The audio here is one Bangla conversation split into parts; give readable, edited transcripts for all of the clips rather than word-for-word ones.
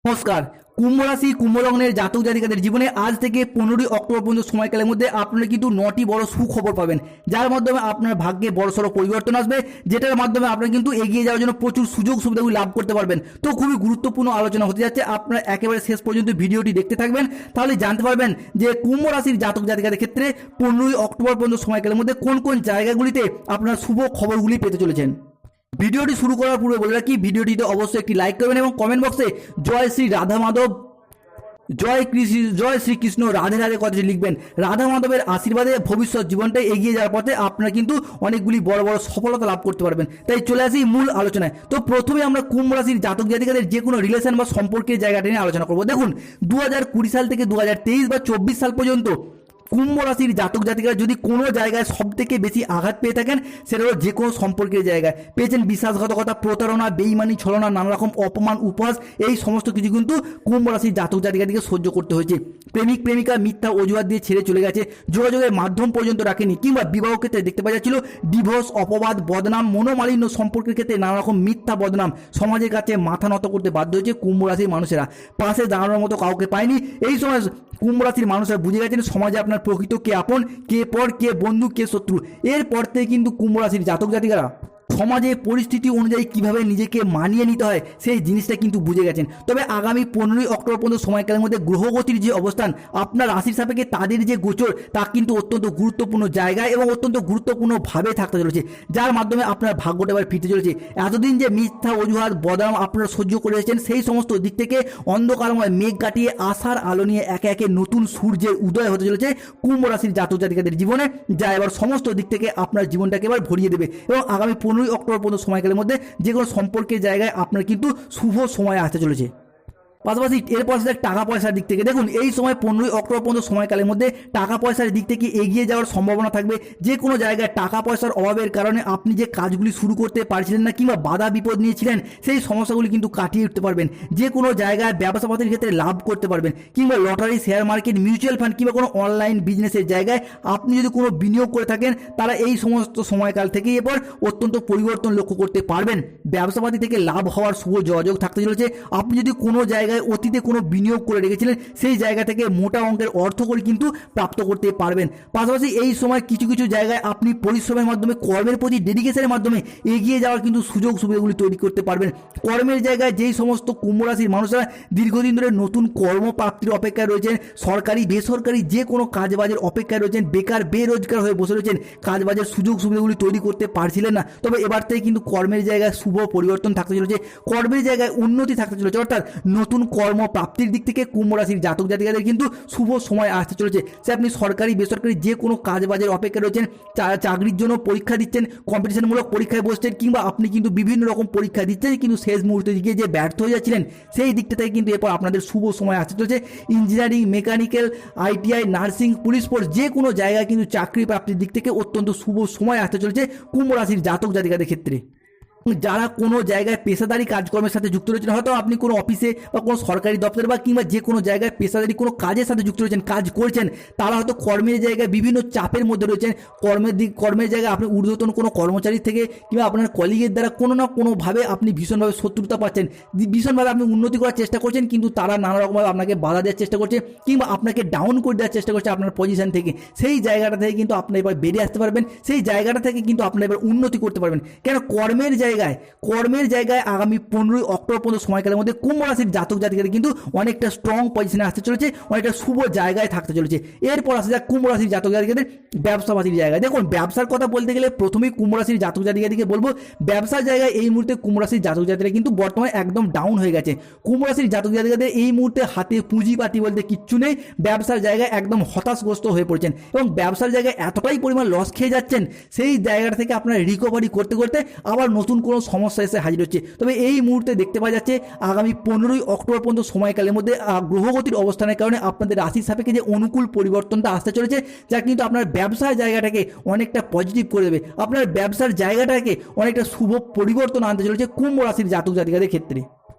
নমস্কার। কুম্ভ রাশি কুম্ভ লগ্নের জাতক জাতিকাদের জীবনে আজ থেকে 15ই অক্টোবর পর্যন্ত সময়কালের মধ্যে আপনারা কিন্তু 9টি বড় সুখবর পাবেন, যার মাধ্যমে আপনার ভাগ্যে বড়সড় পরিবর্তন আসবে, যেটার মাধ্যমে আপনারা কিন্তু এগিয়ে যাওয়ার জন্য প্রচুর সুযোগ সুবিধাগুলি লাভ করতে পারবেন। তো খুবই গুরুত্বপূর্ণ আলোচনা হতে যাচ্ছে, আপনারা একেবারে শেষ পর্যন্ত ভিডিওটি দেখতে থাকবেন, তাহলে জানতে পারবেন যে কুম্ভ রাশির জাতক জাতিকাদের ক্ষেত্রে 15ই অক্টোবর পর্যন্ত সময়কালের মধ্যে কোন কোন জায়গাগুলিতে আপনারা শুভ খবরগুলি পেতে চলেছেন। ভিডিওটি শুরু করার পূর্বে বলে রাখি, ভিডিওটিতে অবশ্যই একটি লাইক করবেন এবং কমেন্ট বক্সে জয় শ্রী রাধা মাধব, জয় শ্রীকৃষ্ণ, রাধে রাধে কথাটি লিখবেন। রাধা মাধবের আশীর্বাদে ভবিষ্যৎ জীবনটা এগিয়ে যাওয়ার পথে আপনারা কিন্তু অনেকগুলি বড় বড় সফলতা লাভ করতে পারবেন। তাই চলে আসি মূল আলোচনায়। তো প্রথমে আমরা কুম্ভ রাশির জাতক জাতিকাদের যে কোনো রিলেশন বা সম্পর্কের জায়গাটা নিয়ে আলোচনা করবো। দেখুন, 2020 সাল থেকে 2023 বা 24 সাল পর্যন্ত কুম্ভ রাশির জাতক জাতিকারা যদি কোনো জায়গায় সব থেকে বেশি আঘাত পেয়ে থাকেন, সেটা হলো যে কোনো সম্পর্কের জায়গায় পেয়েছেন বিশ্বাসঘাতকতা, প্রতারণা, বেইমানি, ছলনা, নানা রকম অপমান, উপহাস, এই সমস্ত কিছু কিন্তু কুম্ভ রাশির জাতক জাতিকাদেরকে সহ্য করতে হয়েছে। প্রেমিক প্রেমিকা মিথ্যা অজুহাত দিয়ে ছেড়ে চলে গেছে, যোগাযোগের মাধ্যম পর্যন্ত রাখেনি, কিংবা বিবাহ ক্ষেত্রে দেখতে পাওয়া যাচ্ছিল ডিভোর্স, অপবাদ, বদনাম, মনোমালিন্য, সম্পর্কের ক্ষেত্রে নানা রকম মিথ্যা বদনাম, সমাজের কাছে মাথা নত করতে বাধ্য হয়েছে কুম্ভ রাশির মানুষেরা। পাশে দাঁড়ানোর মতো কাউকে পায়নি। এই সময় কুম্ভ রাশির মানুষরা বুঝে গেছেন সমাজে আপনার প্রকৃত কে আপন, কে পর, কে বন্ধু, কে শত্রু। এরপর থেকে কিন্তু কুম্ভ রাশির জাতক জাতিকারা সমাজের পরিস্থিতি অনুযায়ী কিভাবে নিজেকে মানিয়ে নিতে হয় সেই জিনিসটা কিন্তু বুঝে গেছেন। তবে আগামী 15ই অক্টোবর পর্যন্ত সময়কালের মধ্যে গ্রহগতির যে অবস্থান, আপনার রাশির সাপেক্ষে তাদের যে গোচর, তা কিন্তু অত্যন্ত গুরুত্বপূর্ণ জায়গায় এবং অত্যন্ত গুরুত্বপূর্ণভাবে থাকতে চলেছে, যার মাধ্যমে আপনার ভাগ্যটা এবার ফিরতে চলেছে। এতদিন যে মিথ্যা অজুহাত বদনাম আপনারা সহ্য করে এসেছেন, সেই সমস্ত দিক থেকে অন্ধকারময় মেঘ কাটিয়ে আশার আলো নিয়ে একে একে নতুন সূর্যের উদয় হতে চলেছে কুম্ভ রাশির জাতক জাতিকাদের জীবনে, যা এবার সমস্ত দিক থেকে আপনার জীবনটাকে এবার ভরিয়ে দেবে। এবং আগামী 15ই অক্টোবর পর্যন্ত সময়কালের মধ্যে যে কোনো সম্পর্কের জায়গায় আপনার কিন্তু শুভ সময় আসতে চলেছে। পাশাপাশি এরপর টাকা পয়সার দিক থেকে দেখুন, এই সময় 15ই অক্টোবর পর্যন্ত সময়কালের মধ্যে টাকা পয়সার দিক থেকে এগিয়ে যাওয়ার সম্ভাবনা থাকবে। যে কোনো জায়গায় টাকা পয়সার অভাবের কারণে আপনি যে কাজগুলি শুরু করতে পারছিলেন না, কিংবা বাধা বিপদ নিয়েছিলেন, সেই সমস্যাগুলি কিন্তু কাটিয়ে উঠতে পারবেন। যে কোনো জায়গায় ব্যবসাপাতির ক্ষেত্রে লাভ করতে পারবেন, কিংবা lottery, share market, mutual fund, কিংবা কোনো অনলাইন বিজনেসের জায়গায় আপনি যদি কোনো বিনিয়োগ করে থাকেন, তারা এই সমস্ত সময়কাল থেকেই এরপর অত্যন্ত পরিবর্তন লক্ষ্য করতে পারবেন। ব্যবসাপাতি থেকে লাভ হওয়ার শুভ যোগাযোগ থাকতে চলেছে। আপনি যদি কোনো জায়গায় অতীতে কোনো বিনিয়োগ করে রেখেছিলেন, সেই জায়গা থেকে মোটা অঙ্কের অর্থ করে কিন্তু প্রাপ্ত করতে পারবেন। পাশাপাশি এই সময় কিছু কিছু জায়গায় আপনি পরিশ্রমের মাধ্যমে, কর্মের প্রতি ডেডিকেশনের মাধ্যমে এগিয়ে যাওয়ার কিন্তু সুযোগ সুবিধাগুলি তৈরি করতে পারবেন। কর্মের জায়গায় যেই সমস্ত কুম্ভ রাশির মানুষরা দীর্ঘদিন ধরে নতুন কর্মপ্রাপ্তির অপেক্ষায় রয়েছেন, সরকারি বেসরকারি যে কোনো কাজবাজের অপেক্ষায় রয়েছেন, বেকার বেরোজগার হয়ে বসে রয়েছেন, কাজবাজের সুযোগ সুবিধাগুলি তৈরি করতে পারছিলেন না, তবে এবার থেকে কিন্তু কর্মের জায়গায় শুভ পরিবর্তন থাকতে চলেছে, কর্মের জায়গায় উন্নতি থাকতে চলেছে। অর্থাৎ নতুন কর্মপ্রাপ্তির দিক থেকে কুম্ভ রাশির জাতক জাতিকাদের কিন্তু শুভ সময় আসতে চলেছে। সে আপনি সরকারি বেসরকারি যে কোনো কাজবাজের অপেক্ষা রয়েছেন, চাকরির জন্য পরীক্ষা দিচ্ছেন, কম্পিটিশনমূলক পরীক্ষায় বসছেন, কিংবা আপনি কিন্তু বিভিন্ন রকম পরীক্ষা দিচ্ছেন কিন্তু শেষ মুহূর্তে গিয়ে যে ব্যর্থ হয়ে যাচ্ছিলেন, সেই দিকটা থেকে কিন্তু এরপর আপনাদের শুভ সময় আসতে চলেছে। Engineering, mechanical, ITI, nursing, police force যে কোনো জায়গায় কিন্তু চাকরি প্রাপ্তির দিক থেকে অত্যন্ত শুভ সময় আসতে চলেছে কুম্ভ রাশির জাতক জাতিকাদের ক্ষেত্রে। যারা কোনো জায়গায় পেশাদারি কাজকর্মের সাথে যুক্ত রয়েছেন, হয়তো আপনি কোনো অফিসে বা কোনো সরকারি দপ্তরে বা কিংবা যে কোনো জায়গায় পেশাদারি কোনো কাজের সাথে যুক্ত রয়েছেন, কাজ করছেন, তারা হয়তো কর্মের জায়গায় বিভিন্ন চাপের মধ্যে রয়েছেন। কর্মের জায়গায় আপনি ঊর্ধ্বতন কোনো কর্মচারী থেকে কিংবা আপনার কলিগের দ্বারা কোনো না কোনোভাবে আপনি ভীষণভাবে শত্রুতা পাচ্ছেন, ভীষণভাবে আপনি উন্নতি করার চেষ্টা করছেন, কিন্তু তারা নানা রকমভাবে আপনাকে বাধা দেওয়ার চেষ্টা করছে, কিংবা আপনাকে ডাউন করে দেওয়ার চেষ্টা করছে আপনার পজিশন থেকে। সেই জায়গাটা থেকে কিন্তু আপনি এবার বেরিয়ে আসতে পারবেন, সেই জায়গাটা থেকে কিন্তু আপনি এবার উন্নতি করতে পারবেন। কেন কর্মের জায়গায় আগামী 15ই অক্টোবর পর্যন্ত সময়কালের মধ্যে কুম্ভ রাশির জাতক জাতিকাদের কিন্তু অনেকটা স্ট্রং পজিশনে আসতে চলেছে, অনেকটা শুভ জায়গায় থাকতে চলেছে। এরপর আসা যাক কুম্ভ রাশির জাতক জাতিকাদের ব্যবসাপাতির জায়গায়। দেখুন, ব্যবসার কথা বলতে গেলে প্রথমেই কুম্ভ রাশির জাতক জাতিকাদেরকে বলবো, ব্যবসার জায়গায় এই মুহূর্তে কুম্ভ রাশির জাতক জাতিকারা কিন্তু বর্তমানে একদম ডাউন হয়ে গেছে। কুম্ভ রাশির জাতক জাতিকাদের এই মুহূর্তে হাতে পুঁজিপাতি বলতে কিচ্ছু নেই, ব্যবসার জায়গায় একদম হতাশগ্রস্ত হয়ে পড়ছেন এবং ব্যবসার জায়গায় এতটাই পরিমাণ লস খেয়ে যাচ্ছেন, সেই জায়গাটা থেকে আপনারা রিকভারি করতে করতে আবার নতুন কোনো সমস্যা এসে হাজির হচ্ছে। তবে এই মুহূর্তে দেখতে পাওয়া যাচ্ছে আগামী 15ই অক্টোবর পর্যন্ত সময়কালের মধ্যে গ্রহগতির অবস্থানের কারণে আপনাদের রাশির সাপেক্ষে যে অনুকূল পরিবর্তনটা আসতে চলেছে, যা কিন্তু আপনার ব্যবসার জায়গাটাকে অনেকটা পজিটিভ করে দেবে, আপনার ব্যবসার জায়গাটাকে অনেকটা শুভ পরিবর্তন আনতে চলেছে কুম্ভ রাশির জাতক জাতিকাদের ক্ষেত্রে।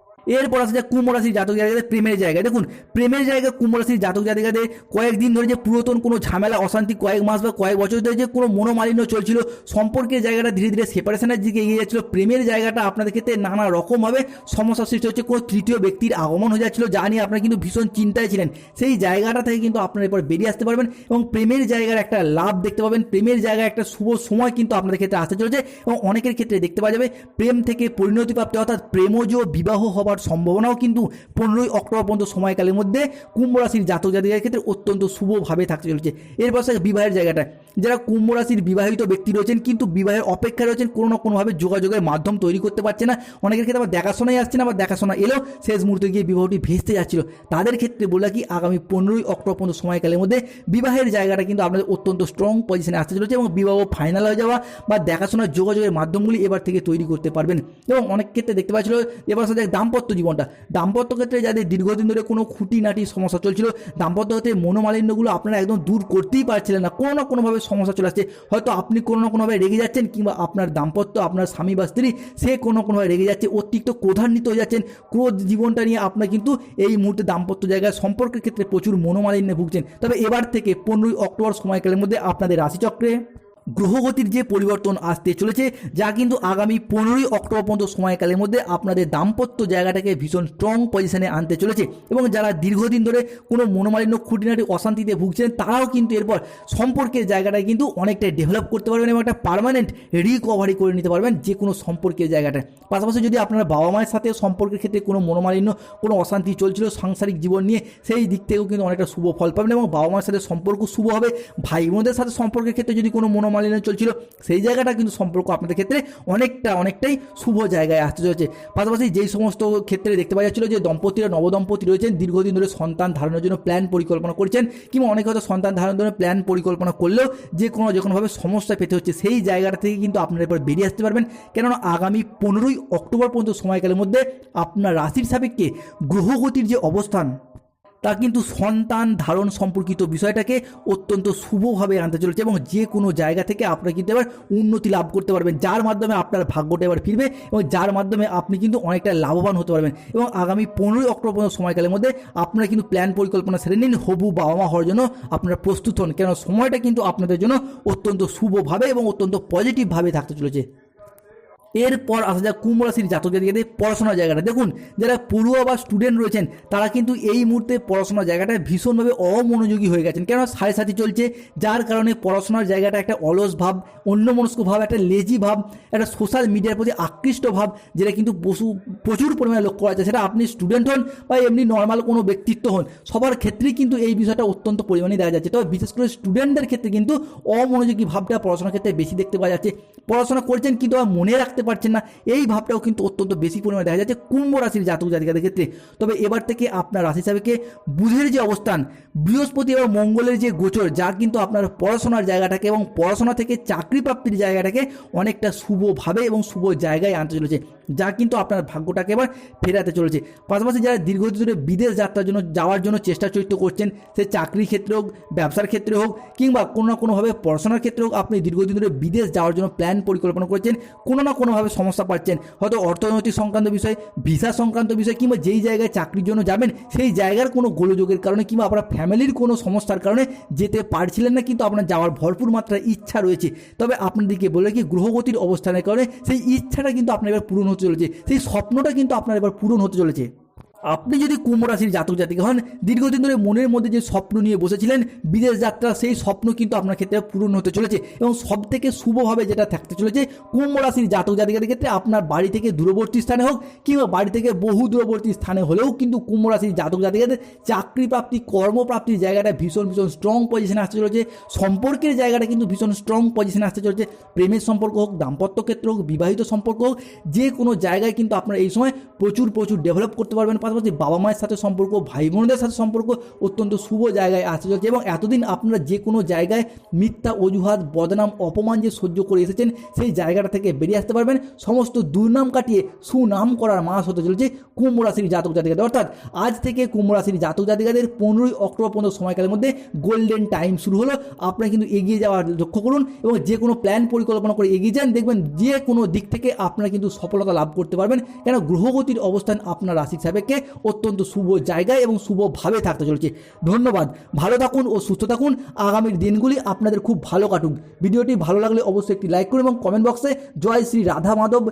এরপর আসা যায় কুম্ভ রাশির জাতক জাতিকাদের প্রেমের জায়গায়। দেখুন, প্রেমের জায়গায় কুম্ভ রাশির জাতক জাতিকাদের কয়েকদিন ধরে যে পুরাতন কোনো ঝামেলা, অশান্তি, কয়েক মাস বা কয়েক বছর ধরে যে কোনো মনোমালিন্য চলছিল, সম্পর্কের জায়গাটা ধীরে ধীরে সেপারেশনের দিকে এগিয়ে যাচ্ছিল, প্রেমের জায়গাটা আপনাদের ক্ষেত্রে নানা রকমভাবে সমস্যার সৃষ্টি হচ্ছে, কোনো তৃতীয় ব্যক্তির আগমন হয়ে যাচ্ছিল, যা নিয়ে আপনারা কিন্তু ভীষণ চিন্তায় ছিলেন, সেই জায়গাটা থেকে কিন্তু আপনারা এরপর বেরিয়ে আসতে পারবেন এবং প্রেমের জায়গার একটা লাভ দেখতে পাবেন। প্রেমের জায়গায় একটা শুভ সময় কিন্তু আপনাদের ক্ষেত্রে আসতে চলেছে এবং অনেকের ক্ষেত্রে দেখতে পাওয়া যাবে প্রেম থেকে পরিণতি প্রাপ্তি অর্থাৎ প্রেমজ বিবাহ হবার সম্ভাবনাও কিন্তু 15ই অক্টোবর পর্যন্ত সময়কালের মধ্যে কুম্ভ রাশির জাতক জাতিকাদের ক্ষেত্রে অত্যন্ত শুভভাবে থাকতে চলেছে। এরপর বিবাহের জায়গাটা, যারা কুম্ভ রাশির বিবাহিত ব্যক্তি রয়েছেন কিন্তু বিবাহের অপেক্ষা রয়েছেন, কোনো না কোনোভাবে যোগাযোগের মাধ্যম তৈরি করতে পারছে না, অনেকের ক্ষেত্রে আবার দেখাশোনাই আসছে না, আবার দেখাশোনা এলেও শেষ মুহূর্তে গিয়ে বিবাহটি ভেস্তে যাচ্ছিল, তাদের ক্ষেত্রে বলে কি আগামী 15ই অক্টোবর পর্যন্ত সময়কালের মধ্যে বিবাহের জায়গাটা কিন্তু আপনাদের অত্যন্ত স্ট্রং পজিশনে আসতে চলেছে এবং বিবাহ ফাইনাল হয়ে যাওয়া বা দেখাশোনার যোগাযোগের মাধ্যমগুলি এবার থেকে তৈরি করতে পারবেন। এবং অনেক ক্ষেত্রে দেখতে পাচ্ছিল এবার সাথে দাম্পত্য জীবনটা, দাম্পত্য ক্ষেত্রে যাদের দীর্ঘদিন ধরে কোনো খুঁটিনাটি সমস্যা চলছিল, দাম্পত্য ক্ষেত্রে মনোমালিন্যগুলো আপনারা একদম দূর করতেই পারছিলেন না, কোনো না কোনোভাবে সমস্যা চলে আসছে, হয়তো আপনি কোনো না কোনোভাবে রেগে যাচ্ছেন কিংবা আপনার দাম্পত্য, আপনার স্বামী বা স্ত্রী সে কোনো না কোনোভাবে রেগে যাচ্ছে, অতিরিক্ত ক্রোধান্বিত হয়ে যাচ্ছেন, ক্রোধ জীবনটা নিয়ে আপনার কিন্তু এই মুহূর্তে দাম্পত্য জায়গায় সম্পর্কের ক্ষেত্রে প্রচুর মনোমালিন্যে ভুগছেন। তবে এবার থেকে 15ই অক্টোবর সময়কালের মধ্যে আপনাদের রাশিচক্রে গ্রহগতির যে পরিবর্তন আসতে চলেছে, যা কিন্তু আগামী 15ই অক্টোবর পর্যন্ত সময়কালের মধ্যে আপনাদের দাম্পত্য জায়গাটাকে ভীষণ স্ট্রং পজিশনে আনতে চলেছে এবং যারা দীর্ঘদিন ধরে কোনো মনোমালিন্য, খুঁটিনাটি, অশান্তিতে ভুগছেন, তারাও কিন্তু এরপর সম্পর্কের জায়গাটায় কিন্তু অনেকটাই ডেভেলপ করতে পারবেন এবং একটা পার্মানেন্ট রিকভারি করে নিতে পারবেন যে কোনো সম্পর্কের জায়গাটায়। পাশাপাশি যদি আপনার বাবা মায়ের সাথে সম্পর্কের ক্ষেত্রে কোনো মনোমালিন্য, কোনো অশান্তি চলছিল সাংসারিক জীবন নিয়ে, সেই দিক থেকেও কিন্তু অনেকটা শুভ ফল পাবেন এবং বাবা মায়ের সাথে সম্পর্ক শুভ হবে। ভাই বোনদের সাথে সম্পর্কের ক্ষেত্রে যদি কোনো মনোমালিন্য চলছিল, সেই জায়গাটা কিন্তু সম্পর্ক আপনাদের ক্ষেত্রে অনেকটাই শুভ জায়গায় আসতে চলেছে। পাশাপাশি যেই সমস্ত ক্ষেত্রে দেখতে পাওয়া যাচ্ছিল যে দম্পতিরা, নবদম্পতি রয়েছেন, দীর্ঘদিন ধরে সন্তান ধারণের জন্য প্ল্যান পরিকল্পনা করছেন কিংবা অনেকে হয়তো সন্তান ধারণের জন্য প্ল্যান পরিকল্পনা করলেও যে কোনোভাবে সমস্যা পেতে হচ্ছে, সেই জায়গাটা থেকে কিন্তু আপনারা এবার বেরিয়ে আসতে পারবেন। কেননা আগামী 15ই অক্টোবর পর্যন্ত সময়কালের মধ্যে আপনার রাশির সাপেক্ষে গ্রহগতির যে অবস্থান, তা কিন্তু সন্তান ধারণ সম্পর্কিত বিষয়টাকে অত্যন্ত শুভভাবে আনতে চলেছে এবং যে কোনো জায়গা থেকে আপনারা কিন্তু এবার উন্নতি লাভ করতে পারবেন, যার মাধ্যমে আপনার ভাগ্যটা এবার ফিরবে এবং যার মাধ্যমে আপনি কিন্তু অনেকটা লাভবান হতে পারবেন। এবং আগামী 15ই অক্টোবর পর্যন্ত সময়কালের মধ্যে আপনারা কিন্তু প্ল্যান পরিকল্পনা সেরে নিন, হবু বাবা মা হওয়ার জন্য আপনারা প্রস্তুত হন, কেন সময়টা কিন্তু আপনাদের জন্য অত্যন্ত শুভভাবে এবং অত্যন্ত পজিটিভভাবে থাকতে চলেছে। এরপর আসা যাক কুম্ভ রাশির জাতক জাতিকাদের পড়াশোনার জায়গাটা। দেখুন, যারা পড়ুয়া বা স্টুডেন্ট রয়েছেন, তারা কিন্তু এই মুহূর্তে পড়াশোনার জায়গাটায় ভীষণভাবে অমনোযোগী হয়ে গেছেন, কেন সাড়ে সাথী চলছে, যার কারণে পড়াশোনার জায়গাটা একটা অলস ভাব, অন্যমনস্ক ভাব, একটা লেজি ভাব, একটা সোশ্যাল মিডিয়ার প্রতি আকৃষ্ট ভাব, যেটা কিন্তু প্রচুর পরিমাণে লক্ষ্য করা যায়। সেটা আপনি স্টুডেন্ট হন বা এমনি নর্মাল কোনো ব্যক্তিত্ব হন, সবার ক্ষেত্রেই কিন্তু এই বিষয়টা অত্যন্ত পরিমাণে দেখা যাচ্ছে। তবে বিশেষ করে স্টুডেন্টদের ক্ষেত্রে কিন্তু অমনোযোগী ভাবটা পড়াশোনার ক্ষেত্রে বেশি দেখতে পাওয়া যাচ্ছে। পড়াশোনা করছেন কিন্তু আর মনে রাখতে পারছেন না, এই ভাবটাও কিন্তু অত্যন্ত বেশি পরিমাণে দেখা যাচ্ছে কুম্ভ রাশির জাতক জাতিকাদের ক্ষেত্রে। তবে এবার থেকে আপনার রাশি সাপেক্ষে বুধের যে অবস্থান, বৃহস্পতি এবং মঙ্গলের যে গোচর, যা কিন্তু আপনার পড়াশোনার জায়গাটাকে এবং পড়াশোনা থেকে চাকরি প্রাপ্তির জায়গাটাকে অনেকটা শুভভাবে এবং শুভ জায়গায় আনতে চলেছে, যা কিন্তু আপনার ভাগ্যটাকে এবার ফেরাতে চলেছে। পাশাপাশি যারা দীর্ঘদিন ধরে বিদেশ যাওয়ার জন্য চেষ্টা চরিত্র করছেন, সে চাকরির ক্ষেত্রে হোক, ব্যবসার ক্ষেত্রে হোক কিংবা কোনো না কোনোভাবে পড়াশোনার ক্ষেত্রে হোক, আপনি দীর্ঘদিন ধরে বিদেশ যাওয়ার জন্য প্ল্যান পরিকল্পনা করছেন, কোনো না কোনোভাবে সমস্যা পাচ্ছেন, হয়তো অর্থনৈতিক সংক্রান্ত বিষয়, ভিসা সংক্রান্ত বিষয় কিংবা যেই জায়গায় চাকরির জন্য যাবেন সেই জায়গার কোনো গোলযোগের কারণে কিংবা আপনার ফ্যামিলির কোনো সমস্যার কারণে যেতে পারছিলেন না, কিন্তু আপনার যাওয়ার ভরপুর মাত্রায় ইচ্ছা রয়েছে। তবে আপনাদেরকে বলে কি, গ্রহগতির অবস্থানের কারণে সেই ইচ্ছাটা কিন্তু আপনার এবার পূরণ হতে চলেছে, সেই স্বপ্নটা কিন্তু আপনার এবার পূরণ হতে চলেছে। আপনি যদি কুম্ভ রাশির জাতক জাতিকা হন, দীর্ঘদিন ধরে মনের মধ্যে যে স্বপ্ন নিয়ে বসেছিলেন বিদেশ যাত্রা, সেই স্বপ্ন কিন্তু আপনার ক্ষেত্রে পূরণ হতে চলেছে এবং সব থেকে শুভভাবে যেটা থাকতে চলেছে কুম্ভ রাশির জাতক জাতিকাদের ক্ষেত্রে, আপনার বাড়ি থেকে দূরবর্তী স্থানে হোক কিংবা বাড়ি থেকে বহু দূরবর্তী স্থানে হলেও কিন্তু কুম্ভ রাশির জাতক জাতিকাদের চাকরি প্রাপ্তি, কর্মপ্রাপ্তির জায়গাটা ভীষণ স্ট্রং পজিশনে আসতে চলেছে, সম্পর্কের জায়গাটা কিন্তু ভীষণ স্ট্রং পজিশনে আসতে চলেছে। প্রেমের সম্পর্ক হোক, দাম্পত্য ক্ষেত্র হোক, বিবাহিত সম্পর্ক হোক, যে কোনো জায়গায় কিন্তু আপনারা এই সময় প্রচুর ডেভেলপ করতে পারবেন। পাশাপাশি বাবা মায়ের সাথে সম্পর্ক, ভাই বোনদের সাথে সম্পর্ক অত্যন্ত শুভ জায়গায় আসতে চলেছে এবং এতদিন আপনারা যে কোনো জায়গায় মিথ্যা অজুহাত, বদনাম, অপমান যে সহ্য করে এসেছেন সেই জায়গাটা থেকে বেরিয়ে আসতে পারবেন। সমস্ত দুর্নাম কাটিয়ে সুনাম করার মাস হতে চলেছে কুম্ভ রাশির জাতক জাতিকাদের। অর্থাৎ আজ থেকে কুম্ভ রাশির জাতক জাতিকাদের 15ই অক্টোবর পর্যন্ত সময়কালের মধ্যে গোল্ডেন টাইম শুরু হলো। আপনারা কিন্তু এগিয়ে যাওয়ার লক্ষ্য করুন এবং যে কোনো প্ল্যান পরিকল্পনা করে এগিয়ে যান, দেখবেন যে কোনো দিক থেকে আপনারা কিন্তু সফলতা লাভ করতে পারবেন। কেন গ্রহগতির অবস্থান আপনার রাশির সাপেক্ষে অত্যন্ত শুভ জায়গায় এবং শুভভাবে থাকতে চলেছে। ধন্যবাদ, ভালো থাকুন ও সুস্থ থাকুন। আগামীর দিনগুলি আপনাদের খুব ভালো কাটুক। ভিডিওটি ভালো লাগলে অবশ্যই একটি লাইক করুন এবং কমেন্ট বক্সে জয় শ্রী রাধা মাধব